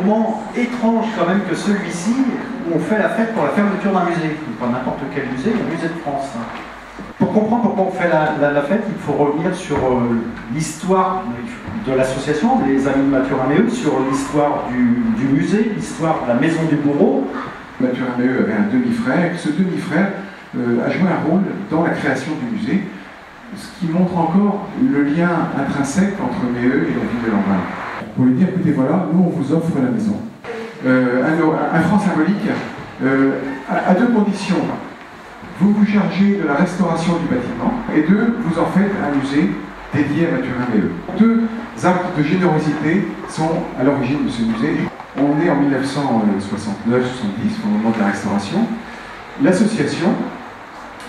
moment étrange quand même que celui-ci, où on fait la fête pour la fermeture d'un musée. Pas n'importe quel musée, le musée de France. Pour comprendre pourquoi on fait la fête, il faut revenir sur l'histoire de l'association, des Amis de Mathurin-Méheut, sur l'histoire du musée, l'histoire de la maison du bourreau. Mathurin-Méheut avait un demi-frère, et ce demi-frère a joué un rôle dans la création du musée, ce qui montre encore le lien intrinsèque entre Méheut et la ville de Lamballe. Pour lui dire, écoutez, voilà, nous on vous offre la maison. Un franc symbolique à deux conditions. Vous vous chargez de la restauration du bâtiment et vous en faites un musée dédié à Mathurin-Méheut. Deux actes de générosité sont à l'origine de ce musée. On est en 1969-70, au moment de la restauration. L'association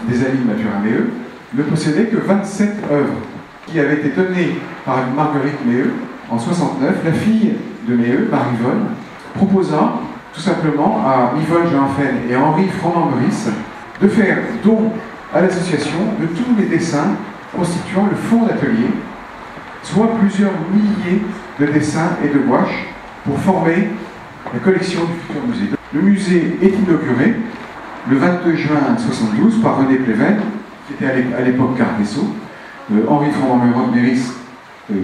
des Amis de Mathurin-Méheut ne possédait que 27 œuvres qui avaient été données par Marguerite Méheut en 69. La fille de Méheut, Marie-Yvonne, proposa tout simplement à Yvonne Jeanfen et Henri Froment-Meurice de faire don à l'association de tous les dessins constituant le fonds d'atelier, soit plusieurs milliers de dessins et de gouaches pour former la collection du futur musée. Le musée est inauguré le 22 juin 1972 par René Pleven, qui était à l'époque garde des Sceaux, Henri Froment-Meurice,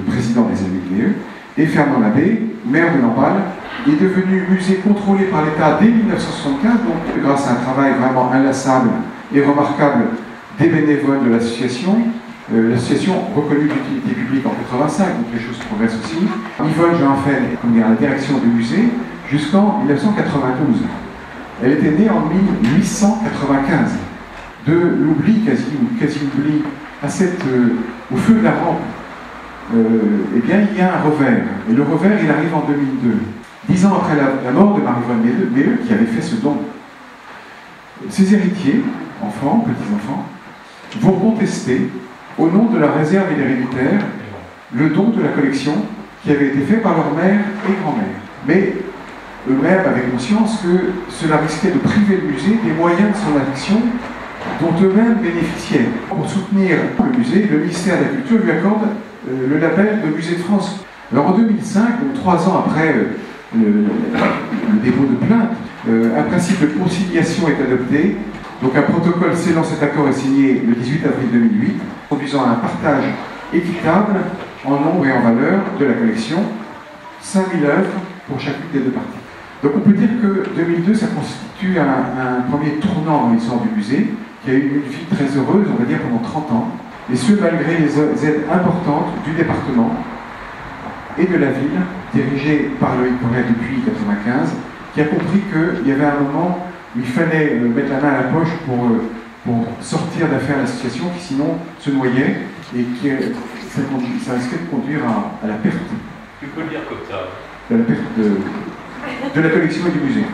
président des Amis de Méheut, et Fernand Labbé, maire de Lamballe, est devenu musée contrôlé par l'État dès 1975, donc grâce à un travail vraiment inlassable et remarquable des bénévoles de l'association. L'association reconnue d'utilité publique en 1985, donc les choses progressent aussi. Yvonne Jeanfen est à la direction du musée jusqu'en 1992. Elle était née en 1895. De l'oubli, quasi oubli, au feu de la rampe, eh bien, il y a un revers. Et le revers, il arrive en 2002. 10 ans après la mort de Marie-Yvonne Méheut, qui avait fait ce don. Ses héritiers, enfants, petits-enfants, vont contester, au nom de la réserve et l'héréditaire, le don de la collection qui avait été fait par leur mère et grand-mère. Mais eux-mêmes avaient conscience que cela risquait de priver le musée des moyens de son action dont eux-mêmes bénéficiaient. Pour soutenir le musée, le ministère de la Culture lui accorde le label de Musée de France. Alors en 2005, donc 3 ans après le dépôt de plainte, un principe de conciliation est adopté. Donc un protocole scellant cet accord est signé le 18 avril 2008, conduisant à un partage équitable en nombre et en valeur de la collection, 5000 œuvres pour chacune des deux parties. Donc on peut dire que 2002, ça constitue un premier tournant dans l'histoire du musée, qui a eu une vie très heureuse, on va dire, pendant 30 ans, et ce malgré les aides importantes du département et de la ville, dirigée par Loïc Corret depuis 1995, qui a compris qu'il y avait un moment où il fallait mettre la main à la poche pour sortir d'affaires l'association qui sinon se noyait et qui ça risquait de conduire à la perte. Tu peux le dire comme ça. De la perte de la collection et du musée.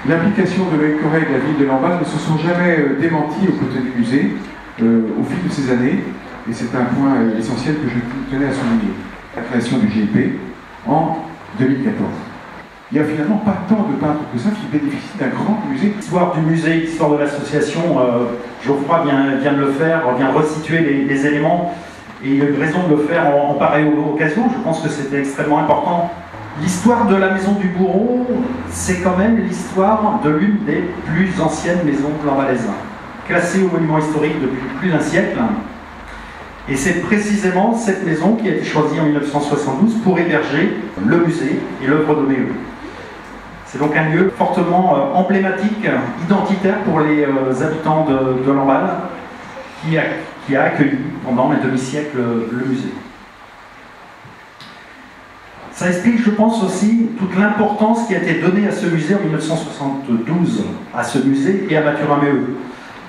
L'implication de Loïc Corret et de la ville de Lamballe ne se sont jamais démenties aux côtés du musée au fil de ces années, et c'est un point essentiel que je tenais à souligner. La création du GIP en 2014. Il n'y a finalement pas tant de peintres que ça qui bénéficient d'un grand musée. L'histoire du musée, l'histoire de l'association, Geoffroy vient de le faire, vient resituer les éléments, et il a eu raison de le faire en pareille occasion. Je pense que c'était extrêmement important. L'histoire de la maison du bourreau, c'est quand même l'histoire de l'une des plus anciennes maisons lambalaises, classée au monument historique depuis plus d'un siècle. Et c'est précisément cette maison qui a été choisie en 1972 pour héberger le musée et l'œuvre de Méheut. C'est donc un lieu fortement emblématique, identitaire pour les habitants de Lamballe, qui a accueilli pendant un demi-siècle le musée. Ça explique, je pense aussi, toute l'importance qui a été donnée à ce musée en 1972, à ce musée et à Mathurin-Méheut.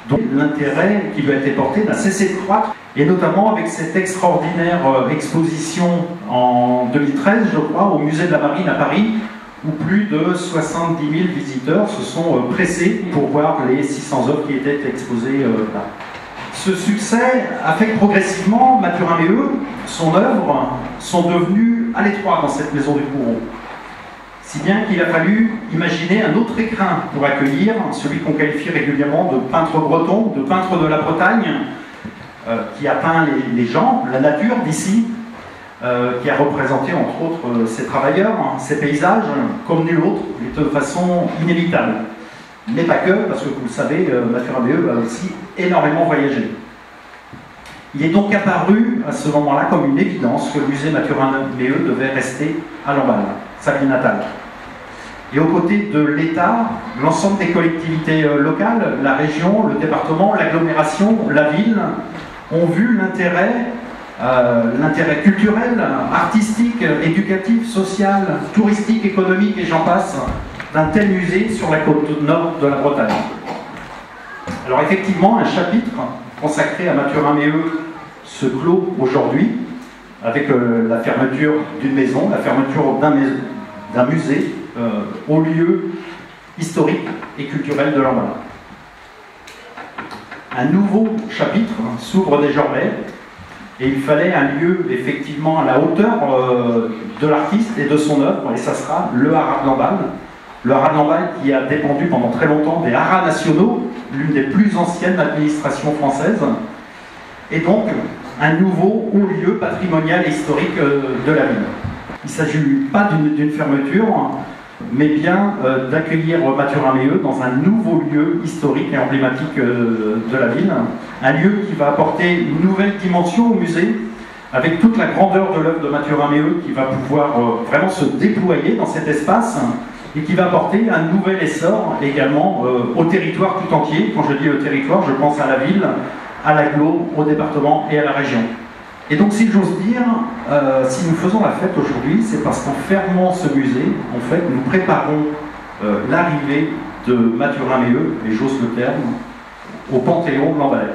Donc l'intérêt qui lui a été porté n'a cessé de croître, et notamment avec cette extraordinaire exposition en 2013, je crois, au musée de la Marine à Paris, où plus de 70 000 visiteurs se sont pressés pour voir les 600 œuvres qui étaient exposées là. Ce succès a fait que progressivement, Mathurin-Méheut, son œuvre, sont devenues à l'étroit dans cette maison du bourreau. Si bien qu'il a fallu imaginer un autre écrin pour accueillir celui qu'on qualifie régulièrement de peintre breton, de peintre de la Bretagne, qui a peint les gens, la nature d'ici, qui a représenté entre autres ces travailleurs, ces paysages, comme nul autre, et de façon inévitable. Mais pas que, parce que vous le savez, Mathurin-Méheut a aussi énormément voyagé. Il est donc apparu à ce moment-là comme une évidence que le musée Mathurin-Méheut devait rester à Lamballe, sa ville natale. Et aux côtés de l'État, l'ensemble des collectivités locales, la région, le département, l'agglomération, la ville, ont vu l'intérêt culturel, artistique, éducatif, social, touristique, économique et j'en passe, d'un tel musée sur la côte nord de la Bretagne. Alors effectivement, un chapitre consacré à Mathurin-Méheut se clôt aujourd'hui avec la fermeture d'une maison, la fermeture d'un musée au lieu historique et culturel de Lamballe. Un nouveau chapitre s'ouvre désormais et il fallait un lieu effectivement à la hauteur de l'artiste et de son œuvre, et ça sera le Haras de Lamballe. Le Haras de Lamballe qui a dépendu pendant très longtemps des haras nationaux, l'une des plus anciennes administrations françaises, et donc un nouveau haut lieu patrimonial et historique de la ville. Il ne s'agit pas d'une fermeture, mais bien d'accueillir Mathurin-Méheut dans un nouveau lieu historique et emblématique de la ville, un lieu qui va apporter une nouvelle dimension au musée, avec toute la grandeur de l'œuvre de Mathurin-Méheut qui va pouvoir vraiment se déployer dans cet espace, et qui va apporter un nouvel essor également au territoire tout entier. Quand je dis le territoire, je pense à la ville, à l'agglo, au département et à la région. Et donc, si j'ose dire, si nous faisons la fête aujourd'hui, c'est parce qu'en fermant ce musée, en fait, nous préparons l'arrivée de Mathurin-Méheut, et j'ose le terme, au Panthéon lambalais.